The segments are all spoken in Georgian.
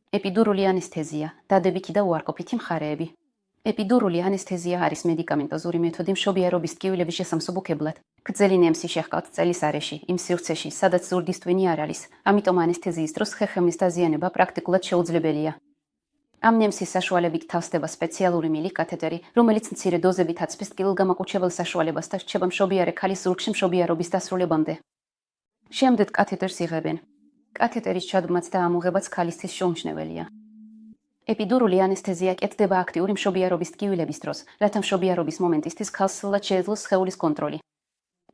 ეპიდურული ანესთეზია, დადებითი და უარყოფითი მხარეები. ეპიდურული ანესთეზია არის მედიკამენტოზური მეთოდი მშობიარობის ტკივილების შესამსუბუქებლად. გრძელი ნემსი შეჰყავთ წელის არეში, იმ სივრცეში, სადაც ზურგის ტვინი არ არის, ამიტომ ანესთეზიის დროს ხერხემლის დაზიანება პრაქტიკულად შეუძლებელია. ამ ნემსის საშუალებით თავსდება სპეციალური მილი კათეტერი, რომელიც მცირე დოზებით აწვდის ტკივილგამაყუჩებელ საშუალებას და რჩება მშობიარე ქალის ზურგში მშობიარობის დასრულებამდე. შემდეგ კათეტერს იღებენ. კათეტერის ჩადგმაც და ამოღებაც ქალისთვის შეუმჩნეველია. ეპიდურული ანესთეზია კეთდება აქტიური მშობიარობის ტკივილების დროს, რათა მშობიარობის მომენტისთვის ქალს სრულად შეეძლოს სხეულის კონტროლი.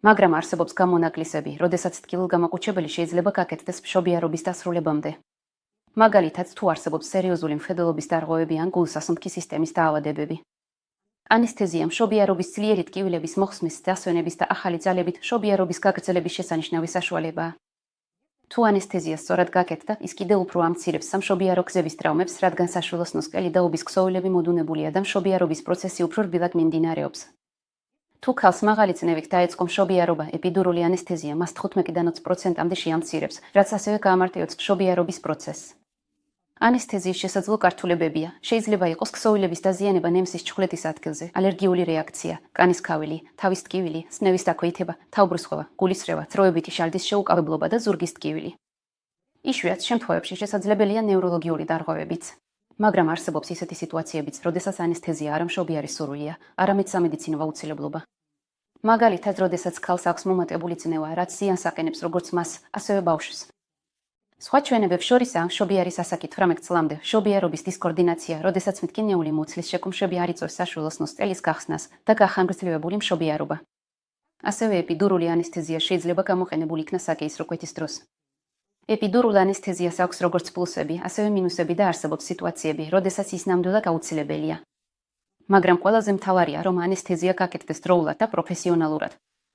მაგრამ არსებობს გამონაკლისები, როდესაც ტკივილგამაყუჩებელი შეიძლება გაკეთდეს მშობიარობის დასრულებამდე. მაგალითად, თუ არსებობს სერიოზული მხედველობის დარღვევები ან გულსასუნთქი სისტემის დაავადებები. ანესთეზია მშობიარობის ძლიერი ტკივილების მოხსნის, დასვენების და ახალი ძალებით მშობიარობის გაგრძელების შესანიშნავი საშუალებაა. თუ ანესთეზია სწორად გაკეთდა, ის კიდევ უფრო ამცირებს სამშობიარო გზების ტრავმებს, რადგან საშვილოს ნოსყელი და უბის ქსოვილები მოდუნებულია და მშობიარობის პროცესი უფრო რბილად მიმდინარეობს. თუ ქალს მაღალი წნევით დაეწყო მშობიარობა, ეპიდურული ანესთეზია მას 15-დან 20%-მდე შეამცირებს, რაც ასევე გაამარტივებს მშობიარობის პროცესს. ანესთეზიის შესაძლო გართულებებია. შეიძლება იყოს ქსოვილების დაზიანება ნემსის ჩხვლეთის ადგილზე, ალერგიული რეაქცია, კანის ქავილი, თავის ტკივილი, სნევის დაქვეითება, თავბრუსხვევა, გულისრევა, თროებითი შალდის შეუკავებლობა და ზურგის ტკივილი. იშვიათ შემთხვევებში შესაძლებელია ნევროლოგიური დარღვევებიც. მაგრამ არსებობს ისეთი სიტუაციებიც, როდესაც ანესთეზია არა მშობიარის სურვილია, არამედ სამედიცინო აუცილებლობა. მაგალითად, როდესაც ქალს აქვს მომატებული წნევა, რაც ზიანს აყენებს როგორც მას, ასევე ბავშვს. სხვა ჩვენებებს შორისაა მშობიარის ასაკით 18 წლამდე მშობიარობის დისკოორდინაცია, როდესაც მტკივნეული მუცლის შეკუმშები არ იწვევს საშვილოს ნოსყელის გახსნას და გახანგრძლივებული მშობიარობა. ასევე ეპიდურული ანესთეზია შეიძლება გამოყენებული იქნას საკეისრო კვეთის დროს. ეპიდურულ ანესთეზიას აქვს როგორც პლუსები, ასევე მინუსები და არსებობს სიტუაციები, როდესაც ის ნამდვილად აუცილებელია. მაგრამ ყველაზე მთავარია, რომ ანესთეზია გაკეთდეს დროულად და პროფესიონალურად.